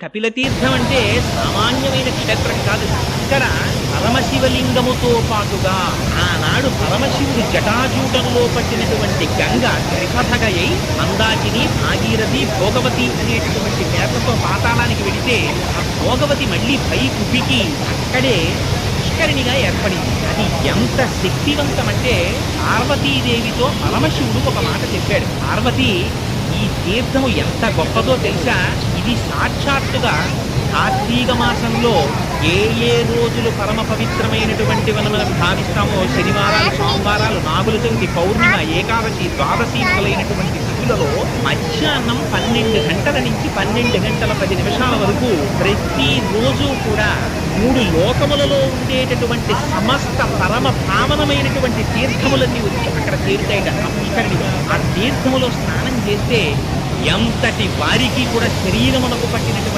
కపిలతీర్థం అంటే సామాన్యమైన క్షేత్రం కాదు. ఇక్కడ పరమశివలింగముతో పాటుగా ఆనాడు పరమశివుడు జటాజూటంలో పట్టినటువంటి గంగ త్రిపథగయై మందాకిని, భాగీరథి, భోగవతి అనేటటువంటి పేర్లతో పాతాళానికి వెళితే ఆ భోగవతి మళ్ళీ పైకుపికి అక్కడే పుష్కరిణిగా ఏర్పడింది. అది ఎంత శక్తివంతమంటే పార్వతీదేవితో పరమశివుడు ఒక మాట చెప్పాడు. పార్వతి, ఈ తీర్థము ఎంత గొప్పదో తెలుసా? ఇది సాక్షాత్తుగా కార్తీక మాసంలో ఏ ఏ రోజులు పరమ పవిత్రమైనటువంటి మనం భావిస్తామో శనివారాలు, సోమవారాలు, నాగుల చవితి, పౌర్ణిమ, ఏకాదశి, ద్వాదశి మొదలైనటువంటి తిథులలో మధ్యాహ్నం 12 గంటల నుంచి 12 గంటల 10 నిమిషాల వరకు ప్రతి రోజు కూడా 3 లోకములలో ఉండేటటువంటి సమస్త పరమ పావనమైనటువంటి తీర్థములన్నీ వచ్చి అక్కడ చేరుతాయిట. ఆ తీర్థములో స్నానం చేస్తే ఎంతటి వారికి కూడా శరీరమునకు పట్టినటువంటి